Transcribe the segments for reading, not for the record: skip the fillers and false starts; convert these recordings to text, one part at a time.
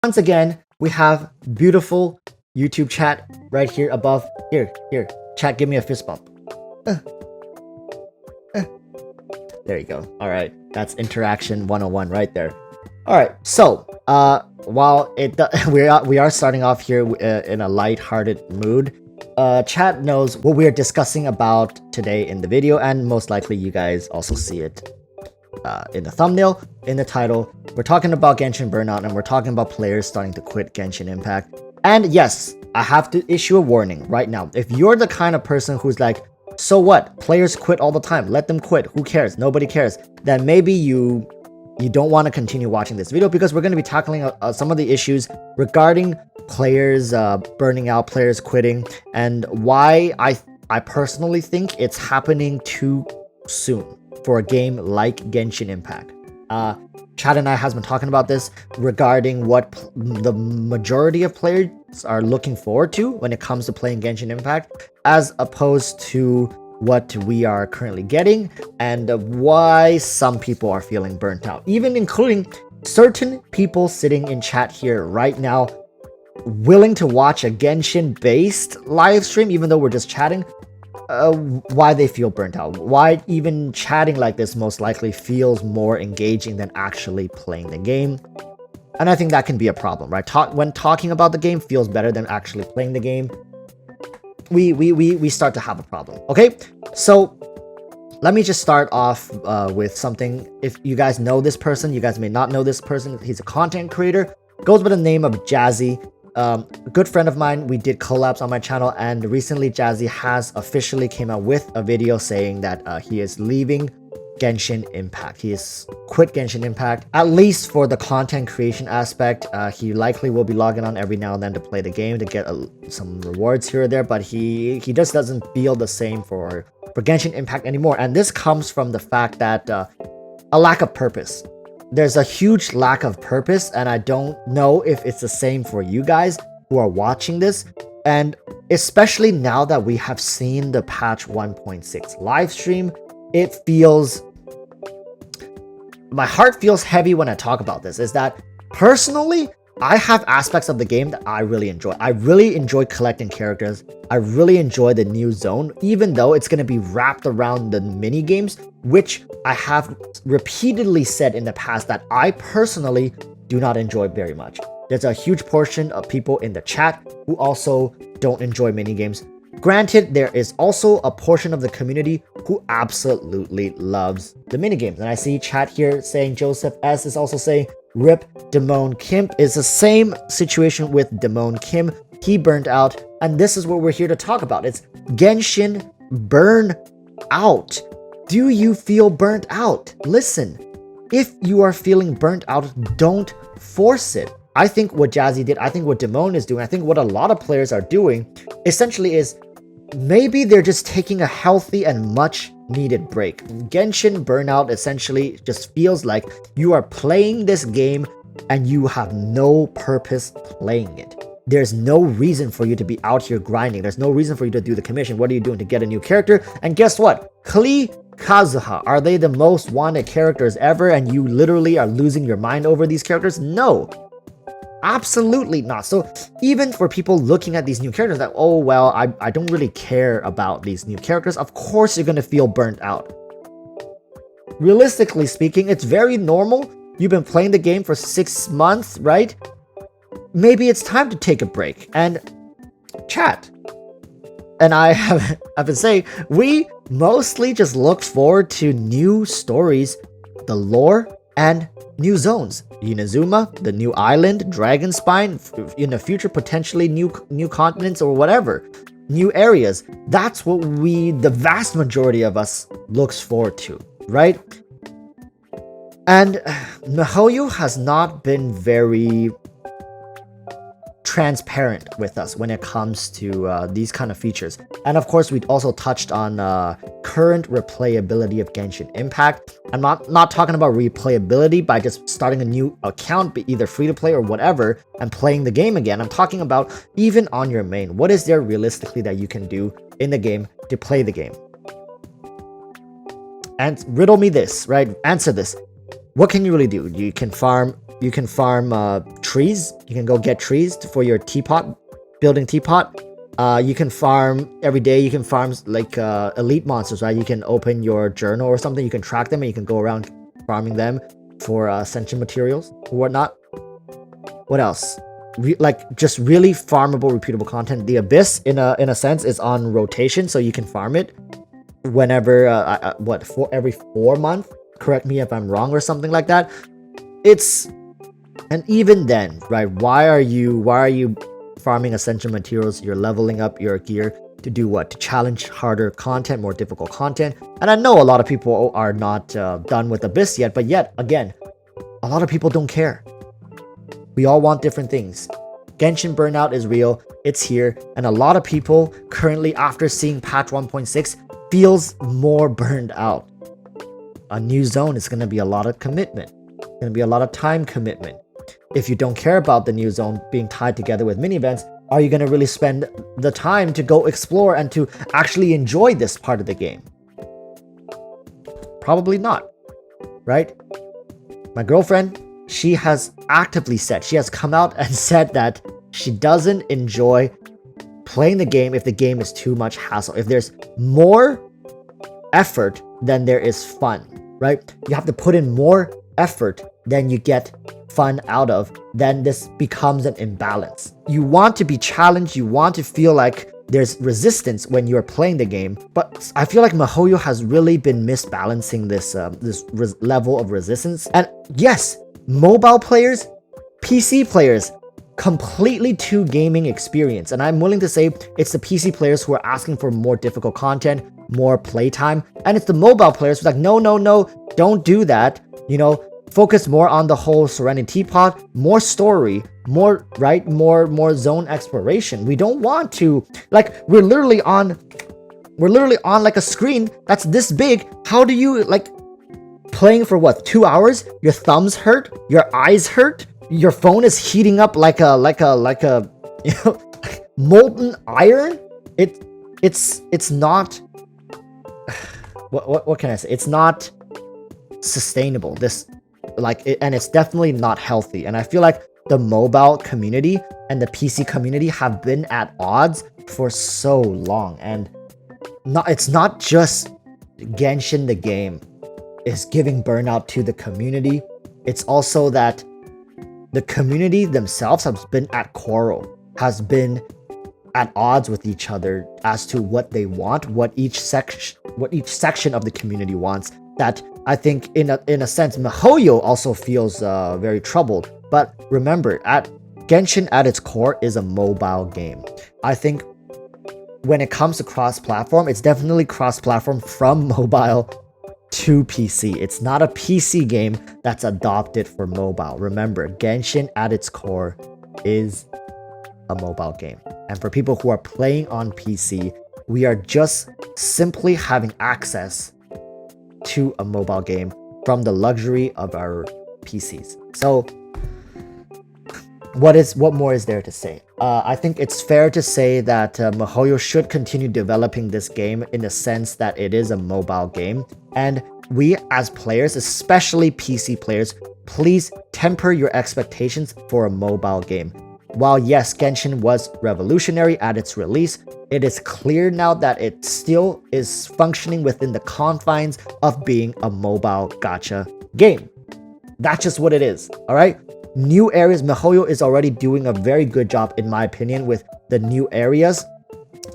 Once again, we have beautiful YouTube chat right here above. Here, chat, give me a fist bump. There you go. All right, that's interaction 101 right there. All right, so while we are starting off here in a light-hearted mood, chat knows what we are discussing about today in the video, and most likely you guys also see it in the thumbnail, in the title. We're talking about Genshin Burnout, and we're talking about players starting to quit Genshin Impact. And yes, I have to issue a warning right now. If you're the kind of person who's like, so what? Players quit all the time. Let them quit. Who cares? Nobody cares. Then maybe you don't want to continue watching this video, because we're going to be tackling some of the issues regarding players burning out, players quitting, and why I personally think it's happening too soon for a game like Genshin Impact. Chad and I has been talking about this regarding what the majority of players are looking forward to when it comes to playing Genshin Impact, as opposed to what we are currently getting, and why some people are feeling burnt out, even including certain people sitting in chat here right now willing to watch a Genshin based live stream, even though we're just chatting. Why they feel burnt out, why even chatting like this most likely feels more engaging than actually playing the game. And I think that can be a problem, right? When talking about the game feels better than actually playing the game, we start to have a problem. Okay, so let me just start off with something. If you guys know this person, you guys may not know this person. He's a content creator, goes by the name of Jazzy. A good friend of mine. We did collabs on my channel, and recently Jazzy has officially came out with a video saying that he is leaving Genshin Impact. He has quit Genshin Impact, at least for the content creation aspect. He likely will be logging on every now and then to play the game to get some rewards here or there, but he just doesn't feel the same for Genshin Impact anymore. And this comes from the fact that a lack of purpose. There's a huge lack of purpose, and I don't know if it's the same for you guys who are watching this. And especially now that we have seen the patch 1.6 live stream, it feels... my heart feels heavy when I talk about this. Is that personally, I have aspects of the game that I really enjoy. I really enjoy collecting characters. I really enjoy the new zone, even though it's going to be wrapped around the mini games, which I have repeatedly said in the past that I personally do not enjoy very much. There's a huge portion of people in the chat who also don't enjoy mini games. Granted, there is also a portion of the community who absolutely loves the minigames. And I see chat here saying Joseph S is also saying RIP Damone Kim. Is the same situation with Damone Kim. He burnt out, and this is what we're here to talk about. It's Genshin Burnout. Do you feel burnt out? Listen, if you are feeling burnt out, don't force it. I think what Jazzy did, I think what Damone is doing, I think what a lot of players are doing essentially is maybe they're just taking a healthy and much needed break. Genshin Burnout essentially just feels like you are playing this game and you have no purpose playing it. There's no reason for you to be out here grinding. There's no reason for you to do the commission. What are you doing to get a new character? And guess what? Klee, Kazuha, are they the most wanted characters ever and you literally are losing your mind over these characters? No. Absolutely not. So even for people looking at these new characters that, oh, well, I don't really care about these new characters, of course you're going to feel burnt out. Realistically speaking, it's very normal. You've been playing the game for 6 months, right? Maybe it's time to take a break. And chat. And I have been saying, we mostly just look forward to new stories, the lore, and new zones. Inazuma, the new island, Dragonspine, in the future potentially new continents or whatever, new areas. That's what the vast majority of us looks forward to, right? And Mihoyo has not been very transparent with us when it comes to these kind of features. And of course, we also touched on current replayability of Genshin Impact. I'm not talking about replayability by just starting a new account, be either free to play or whatever, and playing the game again. I'm talking about even on your main. What is there realistically that you can do in the game to play the game? And riddle me this, right? Answer this. What can you really do? You can farm You can farm trees. You can go get trees for your teapot, building teapot. You can farm every day. You can farm like elite monsters, right? You can open your journal or something. You can track them and you can go around farming them for ascension materials or whatnot. What else? Like just really farmable, repeatable content. The Abyss, in a sense, is on rotation, so you can farm it whenever. Every 4 months? Correct me if I'm wrong or something like that. And even then, right? Why are you farming ascension materials? You're leveling up your gear to do what? To challenge harder content, more difficult content. And I know a lot of people are not done with Abyss yet, but yet again, a lot of people don't care. We all want different things. Genshin Burnout is real, it's here, and a lot of people currently, after seeing patch 1.6, feels more burned out. A new zone is going to be a lot of commitment. It's going to be a lot of time commitment. If you don't care about the new zone being tied together with mini events, are you going to really spend the time to go explore and to actually enjoy this part of the game? Probably not, right? My girlfriend, she has actively said, she has come out and said that she doesn't enjoy playing the game if the game is too much hassle. If there's more effort than there is fun, right? You have to put in more effort than you get fun out of, then this becomes an imbalance. You want to be challenged, you want to feel like there's resistance when you're playing the game, but I feel like Mihoyo has really been misbalancing this level of resistance. And yes, mobile players, PC players, completely two gaming experience. And I'm willing to say it's the PC players who are asking for more difficult content, more playtime. And it's the mobile players who's like, no, don't do that. You know, focus more on the whole Serenity Teapot, more story, more zone exploration. We don't want to, like, we're literally on like a screen that's this big. How do you, like, playing for what, 2 hours? Your thumbs hurt, your eyes hurt, your phone is heating up like a you know, molten iron. It's not what can I say? It's not sustainable. And it's definitely not healthy. And I feel like the mobile community and the PC community have been at odds for so long. And it's not just Genshin the game is giving burnout to the community. It's also that the community themselves has been at quarrel, has been at odds with each other as to what they want, what each section of the community wants. That I think in a sense Mihoyo also feels very troubled. But remember, Genshin at its core is a mobile game. I think when it comes to cross-platform, it's definitely cross-platform from mobile to PC. It's not a PC game that's adopted for mobile. Remember, Genshin at its core is a mobile game. And for people who are playing on PC, we are just simply having access to a mobile game from the luxury of our PCs. So what more is there to say? I think it's fair to say that Mihoyo should continue developing this game in the sense that it is a mobile game. And we as players, especially PC players, please temper your expectations for a mobile game. While yes, Genshin was revolutionary at its release, it is clear now that it still is functioning within the confines of being a mobile gacha game. That's just what it is, alright? New areas, Mihoyo is already doing a very good job, in my opinion, with the new areas,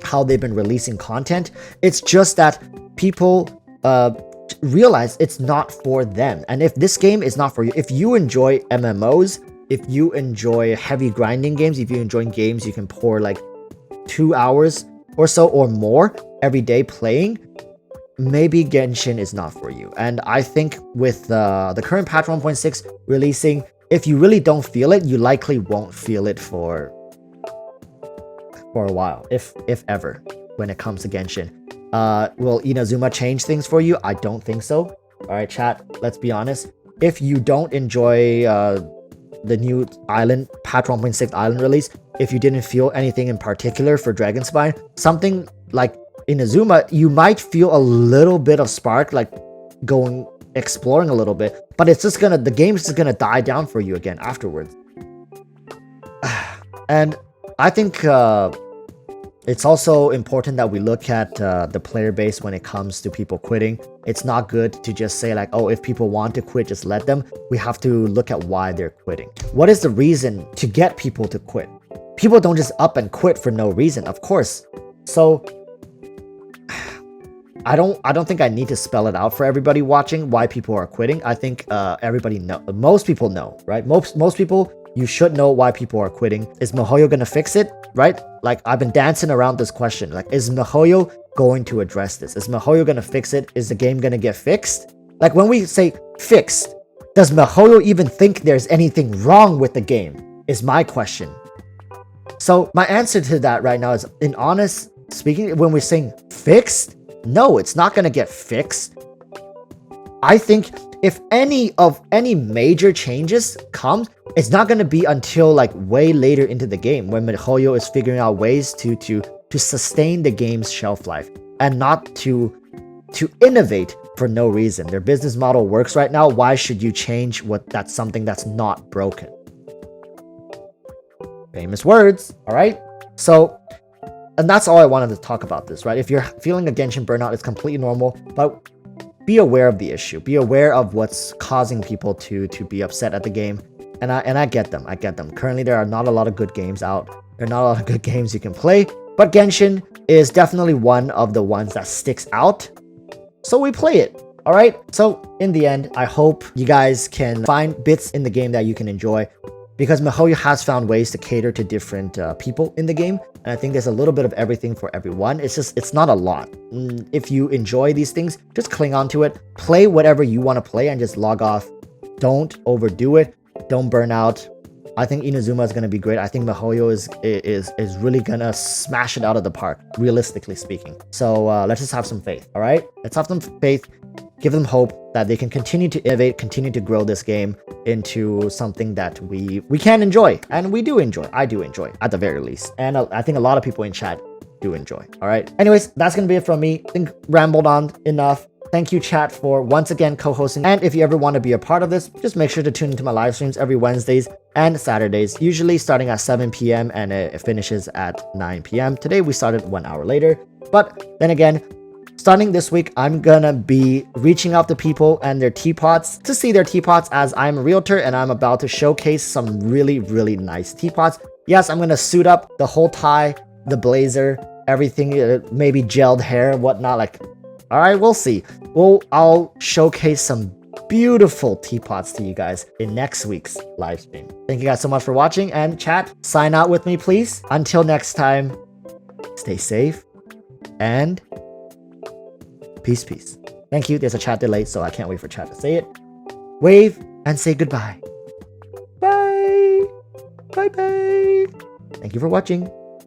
how they've been releasing content. It's just that people realize it's not for them. And if this game is not for you, if you enjoy MMOs, if you enjoy heavy grinding games, if you enjoy games you can pour like 2 hours or so or more every day playing, maybe Genshin is not for you. And I think with the current patch 1.6 releasing, if you really don't feel it, you likely won't feel it for a while, if ever, when it comes to Genshin. Will Inazuma change things for you? I don't think so. Alright, chat, let's be honest. If you don't enjoy the new island, patch 1.6 island release, if you didn't feel anything in particular for Dragonspine, something like Inazuma, you might feel a little bit of spark, like exploring a little bit, but it's just gonna, the game's just gonna die down for you again afterwards. And I think it's also important that we look at the player base when it comes to people quitting. It's not good to just say like, oh, if people want to quit, just let them. We have to look at why they're quitting. What is the reason to get people to quit? People don't just up and quit for no reason, of course. So I don't think I need to spell it out for everybody watching why people are quitting. I think everybody know, most people know, right? Most people, you should know why people are quitting. Is Mihoyo gonna fix it, right? Like, I've been dancing around this question. Like, is Mihoyo going to address this? Is Mihoyo gonna fix it? Is the game gonna get fixed? Like, when we say fixed, does Mihoyo even think there's anything wrong with the game? Is my question. So my answer to that right now is, in honest speaking, when we're saying fixed, no, it's not gonna get fixed. I think if any major changes comes, it's not going to be until like way later into the game when Mihoyo is figuring out ways to sustain the game's shelf life and not to innovate for no reason. Their business model works right now. Why should you change that's something that's not broken? Famous words, all right? So, and that's all I wanted to talk about this, right? If you're feeling a Genshin burnout, it's completely normal, but be aware of the issue. Be aware of what's causing people to be upset at the game. And I get them. I get them. Currently, there are not a lot of good games out. There are not a lot of good games you can play. But Genshin is definitely one of the ones that sticks out. So we play it. All right? So in the end, I hope you guys can find bits in the game that you can enjoy. Because Mihoyo has found ways to cater to different people in the game. And I think there's a little bit of everything for everyone. It's not a lot. If you enjoy these things, just cling on to it. Play whatever you want to play and just log off. Don't overdo it. Don't burn out. I think Inazuma is going to be great. I think Mihoyo is really going to smash it out of the park, realistically speaking. So let's just have some faith, all right? Let's have some faith. Give them hope that they can continue to innovate, continue to grow this game into something that we can enjoy. And we do enjoy. I do enjoy, at the very least. And I think a lot of people in chat do enjoy, all right? Anyways, that's going to be it from me. I think rambled on enough. Thank you, chat, for once again co-hosting. And if you ever want to be a part of this, just make sure to tune into my live streams every Wednesdays and Saturdays, usually starting at 7 p.m. and it finishes at 9 p.m. Today, we started 1 hour later. But then again, starting this week, I'm gonna be reaching out to people and their teapots to see their teapots, as I'm a realtor and I'm about to showcase some really, really nice teapots. Yes, I'm gonna suit up the whole tie, the blazer, everything, maybe gelled hair, whatnot. Like, all right, we'll see. I'll showcase some beautiful teapots to you guys in next week's live stream. Thank you guys so much for watching, and chat, sign out with me, please. Until next time, stay safe and peace, peace. Thank you. There's a chat delay, so I can't wait for chat to say it. Wave and say goodbye. Bye. Bye bye. Thank you for watching.